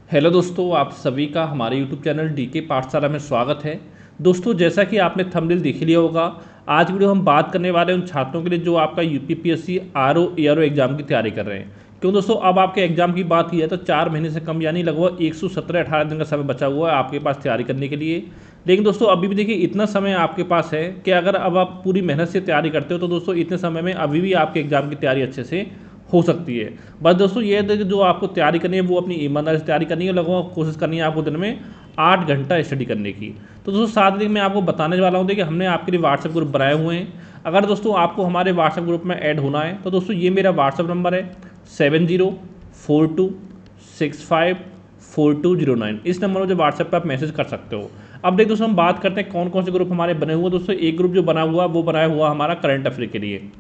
Hello दोस्तों, आप सभी का हमारे यूट्यूब चैनल डीके पाठशाला में स्वागत है। दोस्तों, जैसा कि आपने थंबनेल देख लिया होगा, आज वीडियो हम बात करने वाले हैं उन छात्रों के लिए जो आपका यूपीपीएससी आरओ एआरओ एग्जाम की तैयारी कर रहे हैं। क्यों दोस्तों, अब आपके एग्जाम की बात की है तो 4 महीने से कम यानी लगभग 117-18 दिन का समय बचा हुआ है आपके पास तैयारी करने के लिए। लेकिन दोस्तों, अभी भी देखिए इतना समय आपके पास है कि अगर अब आप पूरी मेहनत से तैयारी करते हो तो दोस्तों इतने समय में अभी भी आपके एग्जाम की तैयारी अच्छे से हो सकती है। बस दोस्तों ये है कि जो आपको तैयारी करनी है वो अपनी ईमानदारी से तैयारी करनी है, लगभग कोशिश करनी है आपको दिन में 8 घंटा स्टडी करने की। तो दोस्तों साथ ही मैं आपको बताने वाला हूँ कि हमने आपके लिए व्हाट्सएप ग्रुप बनाए हुए हैं। अगर दोस्तों आपको हमारे व्हाट्सएप ग्रुप में ऐड होना है तो दोस्तों ये मेरा व्हाट्सएप नंबर है 7042654209। इस नंबर पर जो व्हाट्सएप पर आप मैसेज कर सकते हो। अब देखो दोस्तों हम बात करते हैं कौन कौन से ग्रुप हमारे बने हुए हैं। दोस्तों एक ग्रुप जो बना हुआ वो बनाया हुआ हमारा करंट अफेयर के लिए,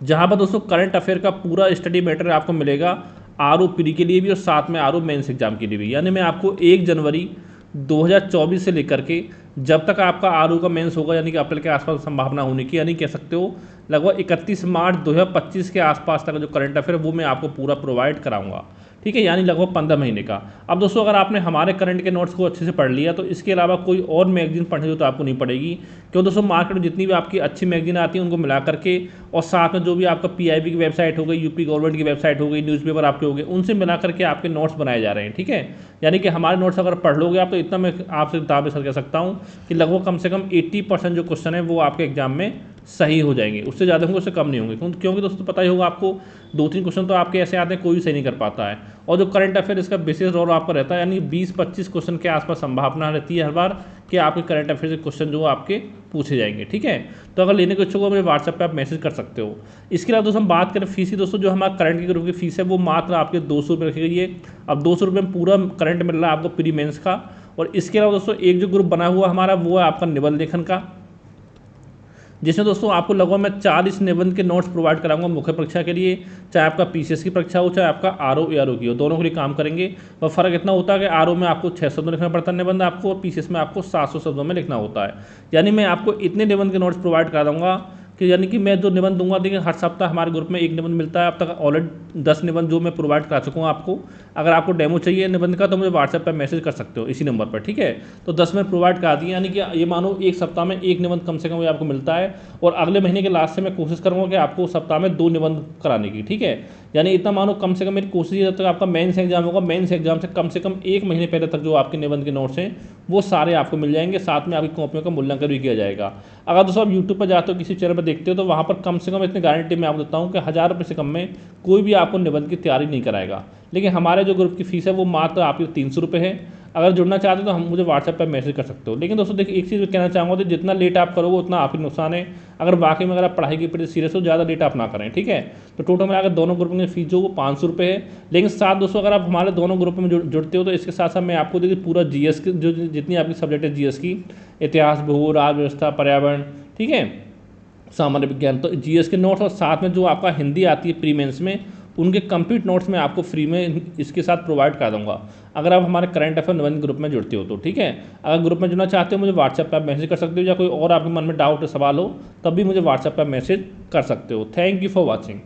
जहां पर दोस्तों करंट अफेयर का पूरा स्टडी मैटर आपको मिलेगा आरओ प्री के लिए भी और साथ में आरओ मेंस एग्जाम के लिए भी। यानी मैं आपको 1 जनवरी 2024 से लेकर के जब तक आपका आरओ का मेंस होगा यानी कि अप्रैल के आसपास संभावना होने की, यानी कह सकते हो लगभग 31 मार्च 2025 के आसपास तक जो करंट अफेयर है वो मैं आपको पूरा प्रोवाइड कराऊंगा। ठीक है, यानी लगभग 15 महीने का। अब दोस्तों अगर आपने हमारे करंट के नोट्स को अच्छे से पढ़ लिया तो इसके अलावा कोई और मैगजीन पढ़ने की तो आपको नहीं पड़ेगी। क्यों दोस्तों, मार्केट में जितनी भी आपकी अच्छी मैगजीन आती है उनको मिला करके और साथ में जो भी आपका पीआईबी की वेबसाइट हो गई, यूपी गवर्नमेंट की वेबसाइट हो गई, न्यूज़पेपर आपके हो गए, उनसे मिला करके आपके नोट्स बनाए जा रहे हैं। ठीक है, यानी कि हमारे नोट्स अगर पढ़ लोगे आप तो इतना मैं आपसे दावे से कह सकता हूँ कि लगभग कम से कम 80% जो क्वेश्चन है वो आपके एग्जाम में सही हो जाएंगे। उससे ज़्यादा होंगे, उससे कम नहीं होंगे। क्योंकि दोस्तों पता ही होगा आपको 2-3 क्वेश्चन तो आपके ऐसे आते हैं कोई भी सही नहीं कर पाता है। और जो करंट अफेयर इसका बेसिस रोल आपका रहता है, यानी 20-25 क्वेश्चन के आसपास संभावना रहती है हर बार कि आपके करंट अफेयर के क्वेश्चन जो आपके पूछे जाएंगे। ठीक है, तो अगर लेने के इच्छुक हो मुझे व्हाट्सएप पे आप मैसेज कर सकते हो। इसके अलावा दोस्तों हम बात करें फीस की, दोस्तों जो हमारा करंट की ग्रुप की फीस है वो मात्र आपके 200 रुपये रखी गई है। अब 200 रुपये में पूरा करंट मिल रहा है आपको प्री मेंस का। और इसके अलावा दोस्तों एक जो ग्रुप बना हुआ हमारा वो है आपका निबंध लेखन का, जिसमें दोस्तों आपको लगभग मैं 40 निबंध के नोट्स प्रोवाइड कराऊंगा मुख्य परीक्षा के लिए। चाहे आपका पीसीएस की परीक्षा हो चाहे आपका आरओ एआरओ की हो, दोनों के लिए काम करेंगे। और फर्क इतना होता है कि आरओ में आपको 6 शब्दों में लिखना पड़ता है निबंध आपको, और पीसीएस में आपको 700 शब्दों में लिखना होता है। यानी मैं आपको इतने निबंध के नोट्स प्रोवाइड करा दूंगा कि यानी कि मैं जो निबंध दूंगा, देखिए हर सप्ताह हमारे ग्रुप में एक निबंध मिलता है। अब तक ऑलरेडी 10 निबंध जो मैं प्रोवाइड करा चुका हूँ आपको। अगर आपको डेमो चाहिए निबंध का तो मुझे व्हाट्सएप पर मैसेज कर सकते हो इसी नंबर पर। ठीक है, तो 10 में प्रोवाइड करा दिए, यानी कि ये मानो एक सप्ताह में एक निबंध कम से कम ये आपको मिलता है। और अगले महीने के लास्ट से मैं कोशिश करूँगा कि आपको सप्ताह में 2 निबंध कराने की। ठीक है, यानी इतना मानो कम से कम मेरी कोशिश है जब तक आपका मेंस एग्जाम होगा, मेंस एग्जाम से कम 1 महीने पहले तक जो आपके निबंध के नोट्स हैं वो सारे आपको मिल जाएंगे। साथ में आपकी कॉपियों का मूल्यांकन भी किया जाएगा। अगर दोस्तों आप यूट्यूब पर जाते हो किसी चैनल पर देखते हो तो वहाँ पर कम से कम इतनी गारंटी मैं आपको देता हूँ कि 1000 रुपये से कम में कोई भी आपको निबंध की तैयारी नहीं कराएगा। लेकिन हमारे जो ग्रुप की फीस है वो मात्र आपकी 300 रुपये है। अगर जुड़ना चाहते हो तो हम मुझे व्हाट्सएप पर मैसेज कर सकते हो। लेकिन दोस्तों देखिए एक चीज़ मैं कहना चाहूँगा तो जितना लेट आप करोगे उतना आप ही नुकसान है। अगर वाकई में अगर आप पढ़ाई के प्रति सीरियस हो, ज़्यादा लेट आप ना करें। ठीक है, तो टोटल में अगर दोनों ग्रुप की फीस जो वो 500 रुपये है। लेकिन साथ दोस्तों अगर आप हमारे दोनों ग्रुप में जुड़ते हो तो इसके साथ साथ मैं आपको देखिए पूरा जीएस की जो जितनी आपकी सब्जेक्ट है जीएस की, इतिहास, भूगोल, राज्य व्यवस्था, पर्यावरण, ठीक है, सामान्य विज्ञान, तो जीएस के नोट्स और साथ में जो आपका हिंदी आती है प्री मेंस में उनके कंप्लीट नोट्स मैं आपको फ्री में इसके साथ प्रोवाइड करा दूंगा अगर आप हमारे करंट अफेयर निबंध ग्रुप में जुड़ते हो तो। ठीक है, अगर ग्रुप में जुड़ना चाहते हो मुझे व्हाट्सएप पर मैसेज कर सकते हो, या कोई और आपके मन में डाउट सवाल हो तब भी मुझे व्हाट्सएप पर मैसेज कर सकते हो। Thank you for watching.